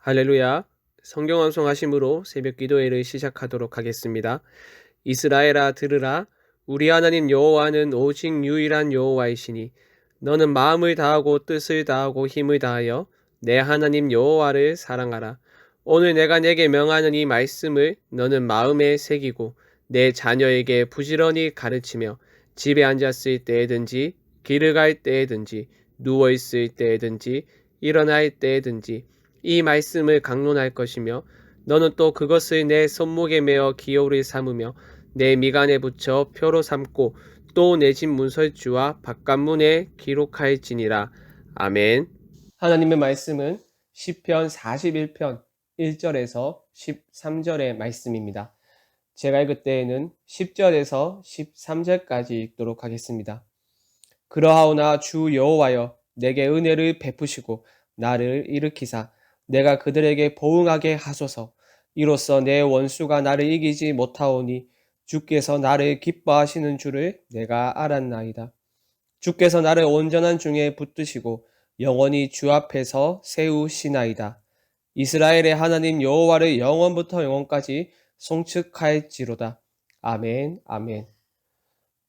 할렐루야. 성경 암송하심으로 새벽 기도회를 시작하도록 하겠습니다. 이스라엘아 들으라. 우리 하나님 여호와는 오직 유일한 여호와이시니 너는 마음을 다하고 뜻을 다하고 힘을 다하여 내 하나님 여호와를 사랑하라. 오늘 내가 내게 명하는 이 말씀을 너는 마음에 새기고 내 자녀에게 부지런히 가르치며 집에 앉았을 때에든지 길을 갈 때에든지 누워있을 때에든지 일어날 때에든지 이 말씀을 강론할 것이며 너는 또 그것을 내 손목에 메어 기호를 삼으며 내 미간에 붙여 표로 삼고 또 내 집 문설주와 바깥문에 기록할지니라. 아멘. 하나님의 말씀은 시편 41편 1절에서 13절의 말씀입니다. 제가 읽을 때에는 10절에서 13절까지 읽도록 하겠습니다. 그러하오나 주 여호와여 내게 은혜를 베푸시고 나를 일으키사 내가 그들에게 보응하게 하소서. 이로써 내 원수가 나를 이기지 못하오니 주께서 나를 기뻐하시는 줄을 내가 알았나이다. 주께서 나를 온전한 중에 붙드시고 영원히 주 앞에서 세우시나이다. 이스라엘의 하나님 여호와를 영원부터 영원까지 송축할지로다. 아멘, 아멘.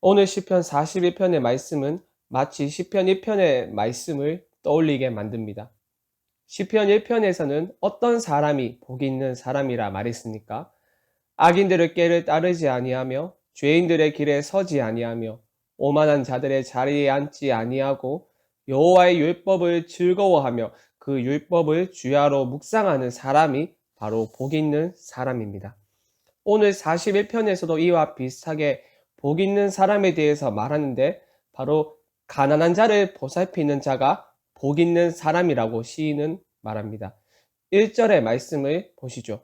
오늘 시편 41편의 말씀은 마치 시편 1편의 말씀을 떠올리게 만듭니다. 시편 1편에서는 어떤 사람이 복이 있는 사람이라 말했습니까? 악인들의 꾀를 따르지 아니하며 죄인들의 길에 서지 아니하며 오만한 자들의 자리에 앉지 아니하고 여호와의 율법을 즐거워하며 그 율법을 주야로 묵상하는 사람이 바로 복이 있는 사람입니다. 오늘 41편에서도 이와 비슷하게 복이 있는 사람에 대해서 말하는데 바로 가난한 자를 보살피는 자가 복 있는 사람이라고 시인은 말합니다. 1절의 말씀을 보시죠.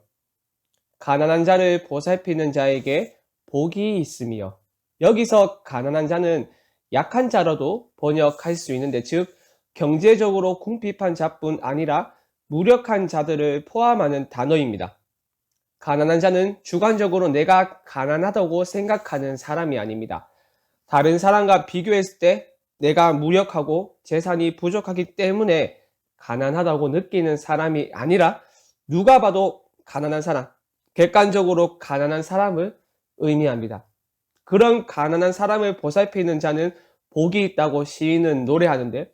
가난한 자를 보살피는 자에게 복이 있으며, 여기서 가난한 자는 약한 자로도 번역할 수 있는데, 즉 경제적으로 궁핍한 자뿐 아니라 무력한 자들을 포함하는 단어입니다. 가난한 자는 주관적으로 내가 가난하다고 생각하는 사람이 아닙니다. 다른 사람과 비교했을 때 내가 무력하고 재산이 부족하기 때문에 가난하다고 느끼는 사람이 아니라 누가 봐도 가난한 사람, 객관적으로 가난한 사람을 의미합니다. 그런 가난한 사람을 보살피는 자는 복이 있다고 시인은 노래하는데,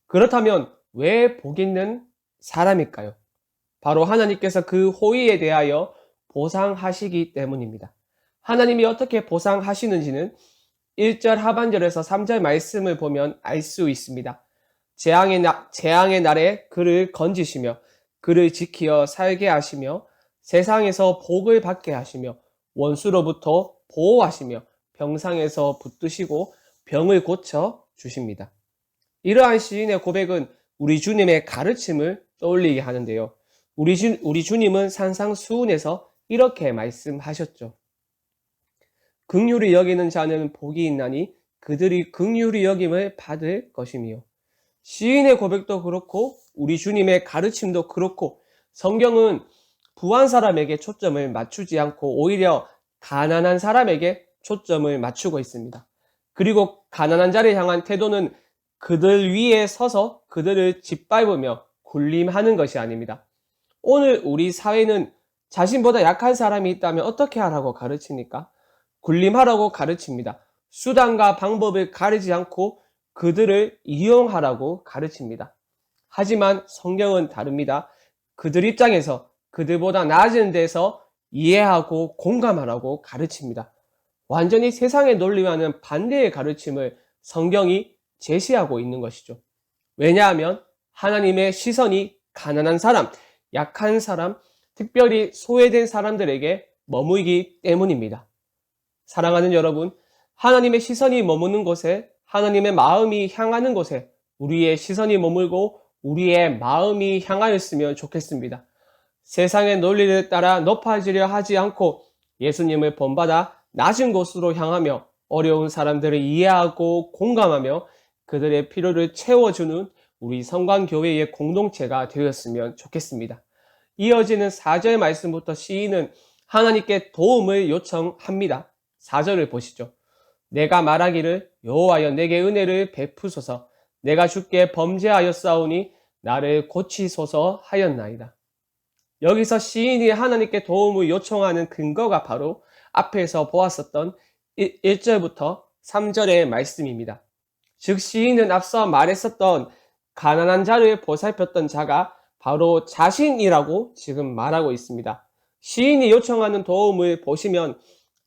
그렇다면 왜 복 있는 사람일까요? 바로 하나님께서 그 호의에 대하여 보상하시기 때문입니다. 하나님이 어떻게 보상하시는지는 1절 하반절에서 3절 말씀을 보면 알 수 있습니다. 재앙의 날에 그를 건지시며 그를 지키어 살게 하시며 세상에서 복을 받게 하시며 원수로부터 보호하시며 병상에서 붙드시고 병을 고쳐 주십니다. 이러한 시인의 고백은 우리 주님의 가르침을 떠올리게 하는데요. 우리 주님은 산상수훈에서 이렇게 말씀하셨죠. 긍휼히 여기는 자는 복이 있나니 그들이 긍휼히 여김을 받을 것이며, 시인의 고백도 그렇고 우리 주님의 가르침도 그렇고 성경은 부한 사람에게 초점을 맞추지 않고 오히려 가난한 사람에게 초점을 맞추고 있습니다. 그리고 가난한 자를 향한 태도는 그들 위에 서서 그들을 짓밟으며 군림하는 것이 아닙니다. 오늘 우리 사회는 자신보다 약한 사람이 있다면 어떻게 하라고 가르칩니까? 군림하라고 가르칩니다. 수단과 방법을 가리지 않고 그들을 이용하라고 가르칩니다. 하지만 성경은 다릅니다. 그들 입장에서 그들보다 낮은 데서 이해하고 공감하라고 가르칩니다. 완전히 세상의 논리와는 반대의 가르침을 성경이 제시하고 있는 것이죠. 왜냐하면 하나님의 시선이 가난한 사람, 약한 사람, 특별히 소외된 사람들에게 머무르기 때문입니다. 사랑하는 여러분, 하나님의 시선이 머무는 곳에, 하나님의 마음이 향하는 곳에 우리의 시선이 머물고 우리의 마음이 향하였으면 좋겠습니다. 세상의 논리를 따라 높아지려 하지 않고 예수님을 본받아 낮은 곳으로 향하며 어려운 사람들을 이해하고 공감하며 그들의 필요를 채워주는 우리 성관교회의 공동체가 되었으면 좋겠습니다. 이어지는 4절 말씀부터 시인은 하나님께 도움을 요청합니다. 4절을 보시죠. 내가 말하기를 여호와여 내게 은혜를 베푸소서. 내가 주께 범죄하였사오니 나를 고치소서 하였나이다. 여기서 시인이 하나님께 도움을 요청하는 근거가 바로 앞에서 보았었던 1절부터 3절의 말씀입니다. 즉 시인은 앞서 말했었던 가난한 자를 보살폈던 자가 바로 자신이라고 지금 말하고 있습니다. 시인이 요청하는 도움을 보시면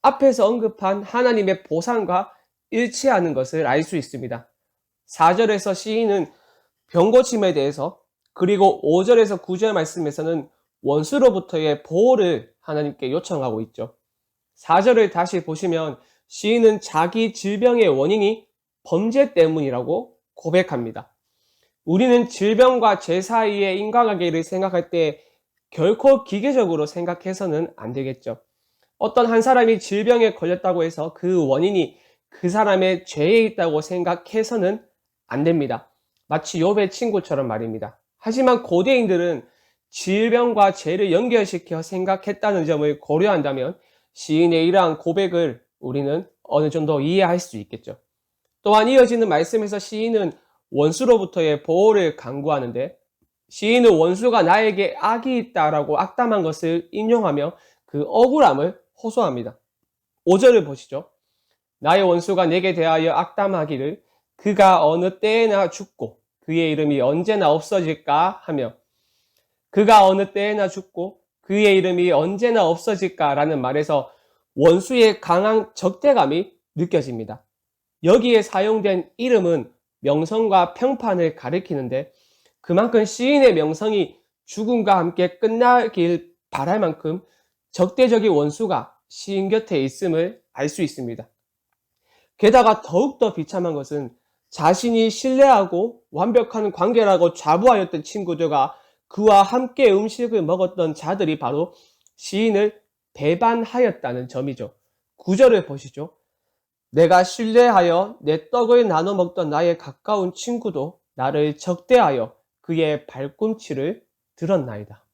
앞에서 언급한 하나님의 보상과 일치하는 것을 알 수 있습니다. 4절에서 시인은 병고침에 대해서, 그리고 5절에서 9절 말씀에서는 원수로부터의 보호를 하나님께 요청하고 있죠. 4절을 다시 보시면 시인은 자기 질병의 원인이 범죄 때문이라고 고백합니다. 우리는 질병과 죄 사이의 인과관계를 생각할 때 결코 기계적으로 생각해서는 안 되겠죠. 어떤 한 사람이 질병에 걸렸다고 해서 그 원인이 그 사람의 죄에 있다고 생각해서는 안 됩니다. 마치 욥의 친구처럼 말입니다. 하지만 고대인들은 질병과 죄를 연결시켜 생각했다는 점을 고려한다면 시인의 이러한 고백을 우리는 어느 정도 이해할 수 있겠죠. 또한 이어지는 말씀에서 시인은 원수로부터의 보호를 강구하는데, 시인은 원수가 나에게 악이 있다라고 악담한 것을 인용하며 그 억울함을 호소합니다. 5절을 보시죠. 나의 원수가 내게 대하여 악담하기를 그가 어느 때에나 죽고 그의 이름이 언제나 없어질까 하며, 그가 어느 때에나 죽고 그의 이름이 언제나 없어질까 라는 말에서 원수의 강한 적대감이 느껴집니다. 여기에 사용된 이름은 명성과 평판을 가리키는데, 그만큼 시인의 명성이 죽음과 함께 끝나길 바랄 만큼 적대적인 원수가 시인 곁에 있음을 알 수 있습니다. 게다가 더욱더 비참한 것은 자신이 신뢰하고 완벽한 관계라고 자부하였던 친구들과 그와 함께 음식을 먹었던 자들이 바로 시인을 배반하였다는 점이죠. 9절을 보시죠. 내가 신뢰하여 내 떡을 나눠 먹던 나의 가까운 친구도 나를 적대하여 그의 발꿈치를 들었나이다.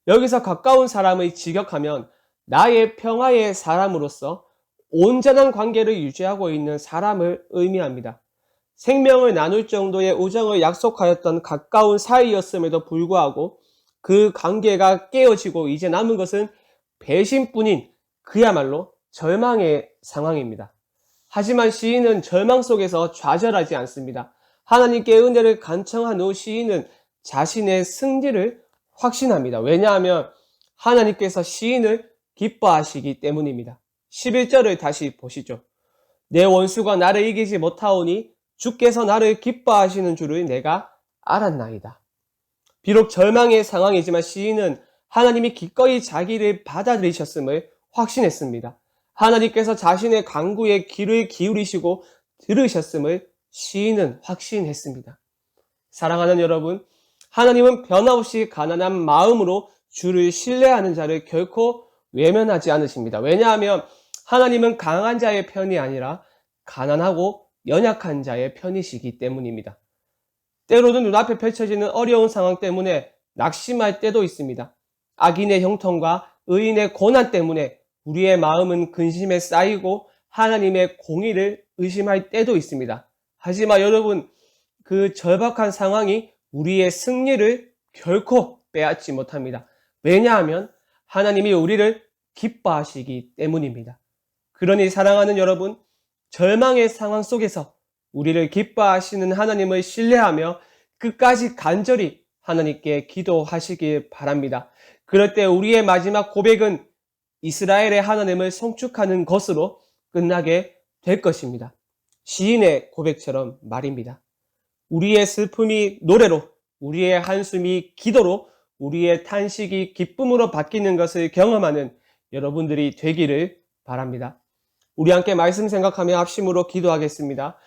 여기서 가까운 사람의 직역하면 나의 평화의 사람으로서 온전한 관계를 유지하고 있는 사람을 의미합니다. 생명을 나눌 정도의 우정을 약속하였던 가까운 사이였음에도 불구하고 그 관계가 깨어지고 이제 남은 것은 배신뿐인 그야말로 절망의 상황입니다. 하지만 시인은 절망 속에서 좌절하지 않습니다. 하나님께 은혜를 간청한 후 시인은 자신의 승리를 확신합니다. 왜냐하면 하나님께서 시인을 기뻐하시기 때문입니다. 11절을 다시 보시죠. 내 원수가 나를 이기지 못하오니 주께서 나를 기뻐하시는 줄을 내가 알았나이다. 비록 절망의 상황이지만 시인은 하나님이 기꺼이 자기를 받아들이셨음을 확신했습니다. 하나님께서 자신의 간구에 귀를 기울이시고 들으셨음을 시인은 확신했습니다. 사랑하는 여러분, 하나님은 변함없이 가난한 마음으로 주를 신뢰하는 자를 결코 외면하지 않으십니다. 왜냐하면 하나님은 강한 자의 편이 아니라 가난하고 연약한 자의 편이시기 때문입니다. 때로는 눈앞에 펼쳐지는 어려운 상황 때문에 낙심할 때도 있습니다. 악인의 형통과 의인의 고난 때문에 우리의 마음은 근심에 쌓이고 하나님의 공의를 의심할 때도 있습니다. 하지만 여러분, 그 절박한 상황이 우리의 승리를 결코 빼앗지 못합니다. 왜냐하면 하나님이 우리를 기뻐하시기 때문입니다. 그러니 사랑하는 여러분, 절망의 상황 속에서 우리를 기뻐하시는 하나님을 신뢰하며 끝까지 간절히 하나님께 기도하시길 바랍니다. 그럴 때 우리의 마지막 고백은 이스라엘의 하나님을 송축하는 것으로 끝나게 될 것입니다. 시인의 고백처럼 말입니다. 우리의 슬픔이 노래로, 우리의 한숨이 기도로, 우리의 탄식이 기쁨으로 바뀌는 것을 경험하는 여러분들이 되기를 바랍니다. 우리 함께 말씀 생각하며 합심으로 기도하겠습니다.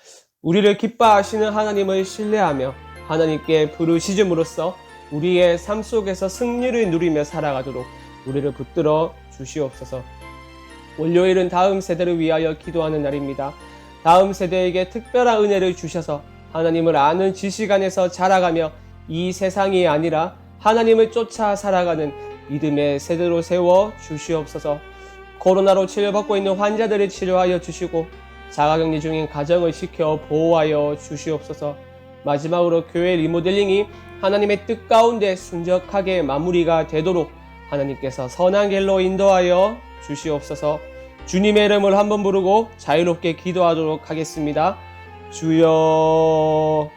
우리를 기뻐하시는 하나님을 신뢰하며 하나님께 부르짖음으로써 우리의 삶 속에서 승리를 누리며 살아가도록 우리를 붙들어 주시옵소서. 월요일은 다음 세대를 위하여 기도하는 날입니다. 다음 세대에게 특별한 은혜를 주셔서 하나님을 아는 지식 안에서 자라가며 이 세상이 아니라 하나님을 쫓아 살아가는 믿음의 세대로 세워 주시옵소서. 코로나로 치료받고 있는 환자들을 치료하여 주시고 자가격리 중인 가정을 지켜 보호하여 주시옵소서. 마지막으로 교회 리모델링이 하나님의 뜻 가운데 순적하게 마무리가 되도록 하나님께서 선한 길로 인도하여 주시옵소서. 주님의 이름을 한번 부르고 자유롭게 기도하도록 하겠습니다. 주여